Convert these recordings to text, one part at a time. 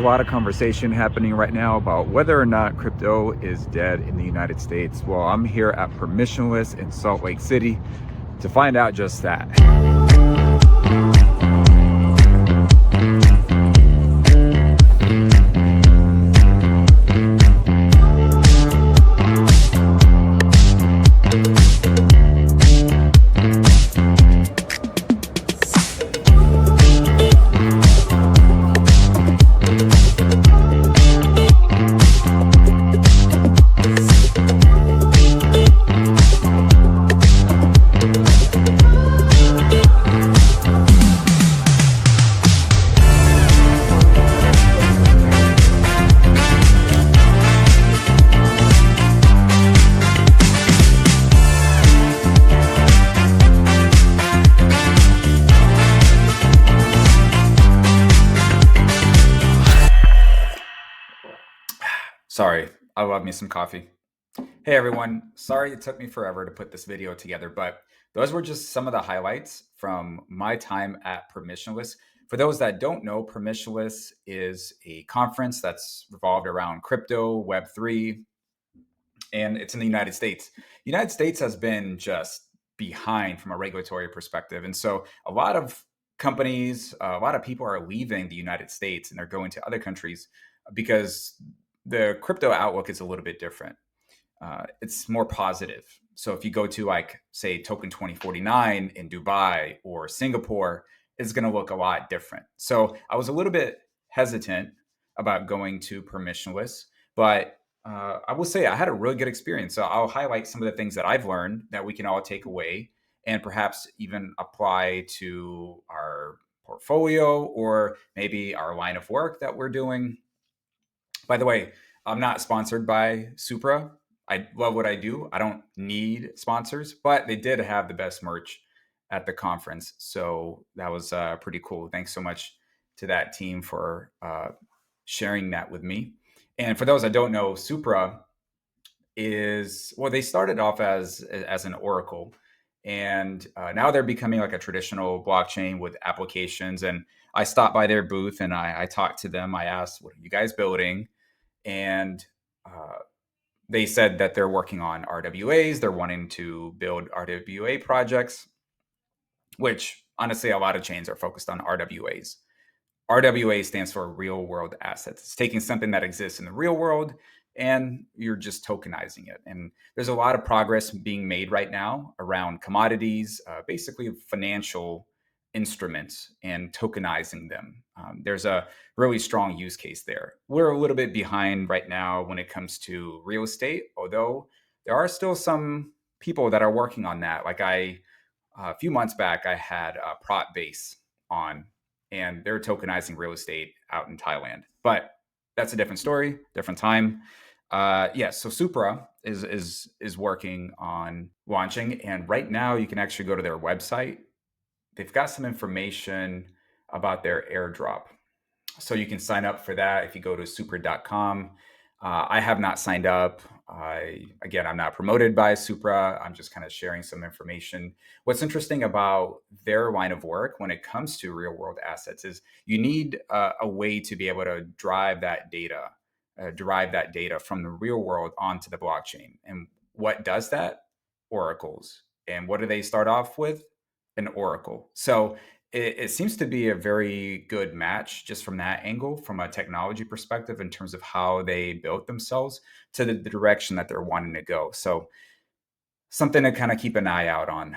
a lot of conversation happening right now about whether or not crypto is dead in the United States. Well, I'm here at Permissionless in Salt Lake City to find out just that. Sorry, I love me some coffee. Hey everyone, sorry it took me forever to put this video together, but those were just some of the highlights from my time at Permissionless. For those that don't know, Permissionless is a conference that's revolved around crypto, Web3, and it's in the United States. The United States has been just behind from a regulatory perspective. And so a lot of companies, a lot of people are leaving the United States and they're going to other countries because the crypto outlook is a little bit different. It's more positive. So if you go to like, say, Token 2049 in Dubai or Singapore, it's going to look a lot different. So I was a little bit hesitant about going to Permissionless, but I will say I had a really good experience. So I'll highlight some of the things that I've learned that we can all take away and perhaps even apply to our portfolio or maybe our line of work that we're doing. By the way, I'm not sponsored by Supra. I love what I do. I don't need sponsors, but they did have the best merch at the conference. So that was pretty cool. Thanks so much to that team for sharing that with me. And for those that don't know, Supra is, well, they started off as an Oracle, and now they're becoming like a traditional blockchain with applications. And I stopped by their booth and I talked to them. I asked, what are you guys building? And they said that they're working on RWAs. They're wanting to build RWA projects, which honestly, a lot of chains are focused on RWAs. RWA stands for real world assets. It's taking something that exists in the real world and you're just tokenizing it. And there's a lot of progress being made right now around commodities, basically financial instruments, and tokenizing them. There's a really strong use case there. We're a little bit behind right now when it comes to real estate, although there are still some people that are working on that. Like a few months back, I had Prop Base on, and they're tokenizing real estate out in Thailand. But that's a different story, different time. So Supra is working on launching, and right now you can actually go to their website. They've got some information about their airdrop. So you can sign up for that if you go to supra.com. I have not signed up. I'm not promoted by Supra. I'm just kind of sharing some information. What's interesting about their line of work when it comes to real world assets is you need a way to be able to derive that data from the real world onto the blockchain. And what does that? Oracles. And what do they start off with? An oracle. So it seems to be a very good match just from that angle, from a technology perspective, in terms of how they built themselves to the direction that they're wanting to go. So something to kind of keep an eye out on.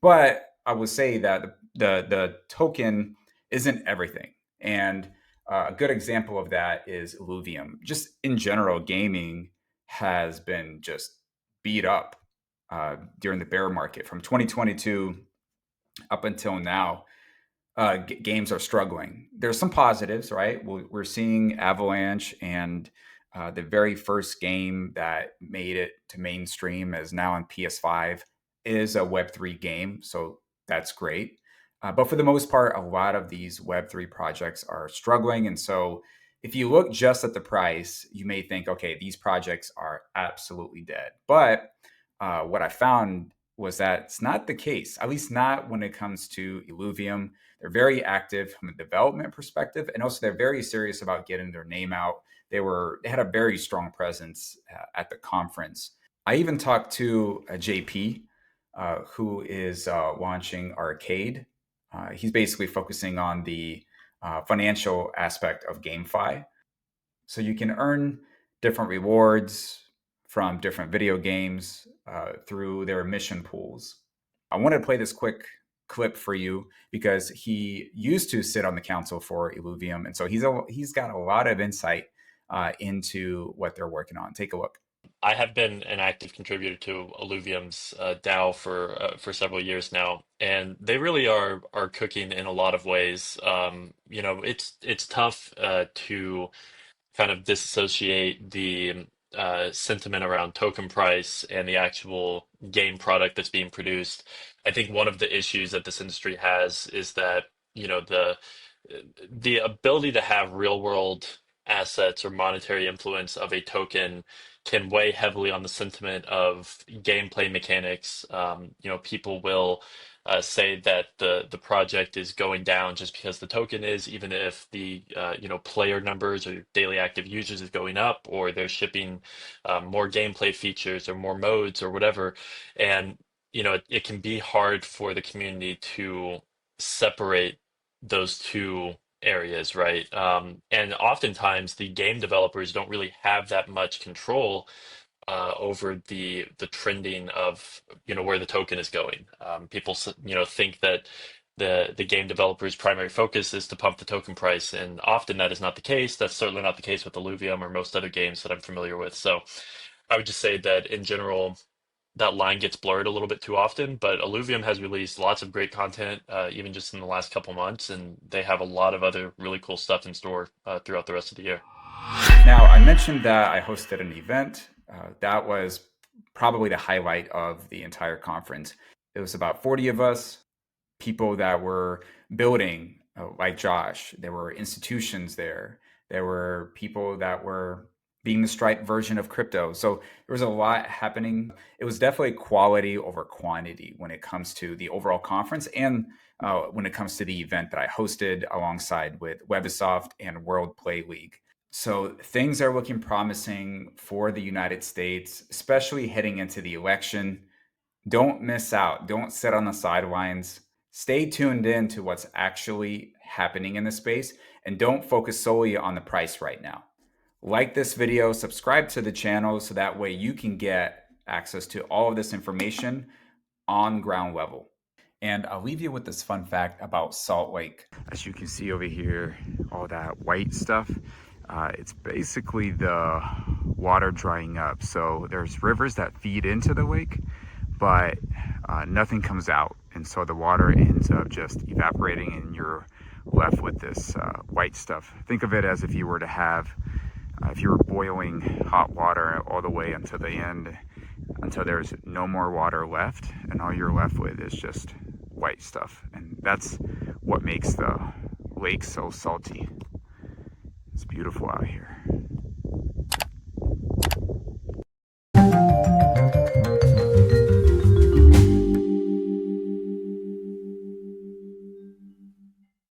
But I would say that the token isn't everything. And a good example of that is Illuvium. Just in general, gaming has been just beat up during the bear market from 2022 up until now. Games are struggling. There's some positives, right? We're seeing Avalanche, and the very first game that made it to mainstream is now on PS5 is a Web3 game. So that's great. But for the most part, a lot of these Web3 projects are struggling. And so if you look just at the price, you may think, okay, these projects are absolutely dead. But what I found was that it's not the case, at least not when it comes to Illuvium. They're very active from a development perspective, and also they're very serious about getting their name out. They had a very strong presence at the conference. I even talked to JP, who is launching Arcade. He's basically focusing on the financial aspect of GameFi. So you can earn different rewards from different video games through their mission pools. I wanted to play this quick clip for you because he used to sit on the council for Illuvium, and so he's got a lot of insight into what they're working on. Take a look. I have been an active contributor to Illuvium's DAO for several years now, and they really are cooking in a lot of ways. It's tough to kind of disassociate the sentiment around token price and the actual game product that's being produced. I think one of the issues that this industry has is that, the ability to have real world assets or monetary influence of a token can weigh heavily on the sentiment of gameplay mechanics. People will say that the project is going down just because the token is, even if the player numbers or daily active users is going up, or they're shipping more gameplay features or more modes or whatever. And it can be hard for the community to separate those two areas, right? And oftentimes the game developers don't really have that much control over the trending of where the token is going. People think that the game developer's primary focus is to pump the token price, and often that is not the case. That's certainly not the case with Illuvium or most other games that I'm familiar with. So I would just say that in general, that line gets blurred a little bit too often. But Illuvium has released lots of great content, even just in the last couple months, and they have a lot of other really cool stuff in store throughout the rest of the year. Now, I mentioned that I hosted an event. That was probably the highlight of the entire conference. It was about 40 of us, people that were building, like Josh. There were institutions there. There were people that were being the Stripe version of crypto. So there was a lot happening. It was definitely quality over quantity when it comes to the overall conference, and when it comes to the event that I hosted alongside with Webisoft and World Play League. So things are looking promising for the United States, especially heading into the election. Don't miss out. Don't sit on the sidelines. Stay tuned in to what's actually happening in the space, and don't focus solely on the price right now. Like this video, subscribe to the channel so that way you can get access to all of this information on ground level. And I'll leave you with this fun fact about Salt Lake. As you can see over here, all that white stuff, it's basically the water drying up. So there's rivers that feed into the lake, but nothing comes out. And so the water ends up just evaporating, and you're left with this white stuff. Think of it as if you were to have, if you were boiling hot water all the way until the end, until there's no more water left, and all you're left with is just white stuff. And that's what makes the lake so salty. It's beautiful out here.